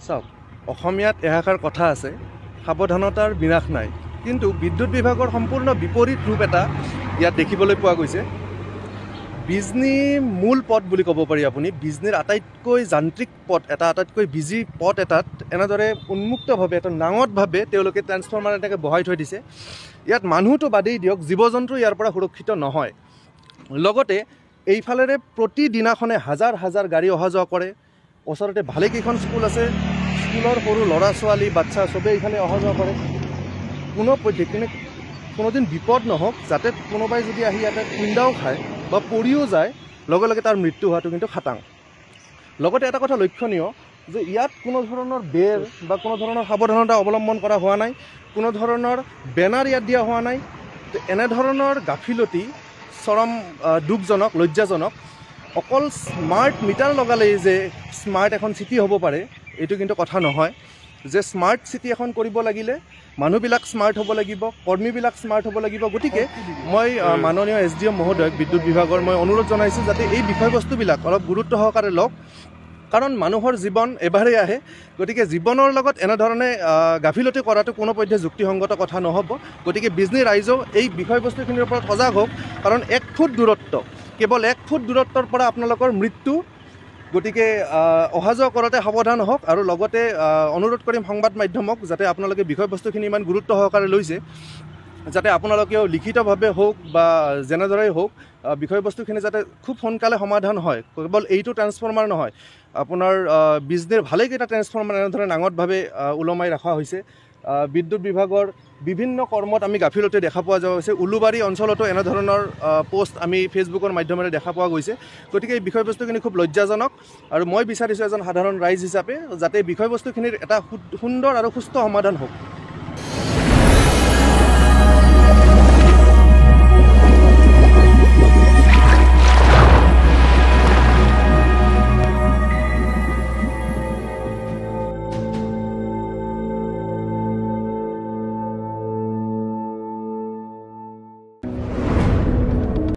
চাওক, অসমীয়াত এষাৰ কথা আছে, সাৱধানতাৰ বিনাশ নাই। কিন্তু বিদ্যুৎ বিভাগৰ সম্পূৰ্ণ বিপৰীত ৰূপ এটা ইয়াত দেখিবলৈ পোৱা গৈছে। বিজনী মূল পথ বুলি ক'ব পাৰি আপুনি। বিজনীৰ আটাইতকৈ যান্ত্ৰিক পথ এটা, আটাইতকৈ বিজি পথ এটাত এনেদৰে উন্মুক্তভাৱে, এটা নাঙতভাৱে তেওঁলোকে ট্ৰেন্সফৰ্মাৰ এটাকে বহাই থৈ দিছে। ইয়াত মানুহটো বাদেই দিয়ক, জীৱ জন্তু ইয়াৰ পৰা সুৰক্ষিত নহয়। লগতে এইফালেৰে প্ৰতিদিনাখনে হাজাৰ হাজাৰ গাড়ী অহা যোৱা কৰে। ওচৰতে ভালেকেইখন স্কুল আছে, স্কুলৰ সৰু ল'ৰা ছোৱালী বাচ্চা চবেই এইফালে অহা যোৱা কৰে। কোনোদিন বিপদ নহওক, যাতে কোনোবাই যদি আহি ইয়াতে খুন্দাও খায় বা পৰিও যায়, লগে লগে তাৰ মৃত্যু হোৱাটো কিন্তু খাটাং। লগতে এটা কথা লক্ষণীয় যে ইয়াত কোনো ধৰণৰ বেৰ বা কোনো ধৰণৰ সাৱধানতা অৱলম্বন কৰা হোৱা নাই, কোনো ধৰণৰ বেনাৰ ইয়াত দিয়া হোৱা নাই। এনেধৰণৰ গাফিলতি চৰম দুখজনক, লজ্জাজনক। অকল স্মাৰ্ট মিটাৰ লগালেই যে স্মাৰ্ট এখন চিটি হ'ব পাৰে, এইটো কিন্তু কথা নহয়। যে স্মাৰ্ট চিটি এখন কৰিব লাগিলে মানুহবিলাক স্মাৰ্ট হ'ব লাগিব, কৰ্মীবিলাক স্মাৰ্ট হ'ব লাগিব। গতিকে মই মাননীয় SDM মহোদয়ক, বিদ্যুৎ বিভাগৰ মই অনুৰোধ জনাইছোঁ যাতে এই বিষয়বস্তুবিলাক অলপ গুৰুত্ব সহকাৰে লওক। কাৰণ মানুহৰ জীৱন এবাৰেই আহে, গতিকে জীৱনৰ লগত এনেধৰণে গাফিলতি কৰাটো কোনোপধ্যে যুক্তিসংগত কথা নহ'ব। গতিকে বিজনী ৰাইজেও এই বিষয়বস্তুখিনিৰ ওপৰত সজাগ হওক, কাৰণ 1 ফুট দূৰত্ব, কেৱল 1 ফুট দূৰত্বৰ পৰা আপোনালোকৰ মৃত্যু। গতিকে অহা যোৱা কৰোঁতে সাৱধান হওক। আৰু লগতে অনুৰোধ কৰিম সংবাদ মাধ্যমক, যাতে আপোনালোকে বিষয়বস্তুখিনি ইমান গুৰুত্ব সহকাৰে লৈছে, যাতে আপোনালোকেও লিখিতভাৱে হওক বা যেনেদৰেই হওক বিষয়বস্তুখিনি যাতে খুব সোনকালে সমাধান হয়। কেৱল এইটো ট্ৰেন্সফৰ্মাৰ নহয়, আপোনাৰ বিজনীৰ ভালেকেইটা ট্ৰেন্সফৰ্মাৰ এনেধৰণে নাঙতভাৱে ওলমাই ৰখা হৈছে। বিদ্যুৎ বিভাগৰ বিভিন্ন কৰ্মত আমি গাফিলতি দেখা পোৱা যোৱা হৈছে। উলুবাৰী অঞ্চলতো এনেধৰণৰ পোষ্ট আমি ফেচবুকৰ মাধ্যমেৰে দেখা পোৱা গৈছে। গতিকে এই বিষয়বস্তুখিনি খুব লজ্জাজনক। আৰু মই বিচাৰিছোঁ এজন সাধাৰণ ৰাইজ হিচাপে যাতে বিষয়বস্তুখিনিৰ এটা সুন্দৰ আৰু সুস্থ সমাধান হওক।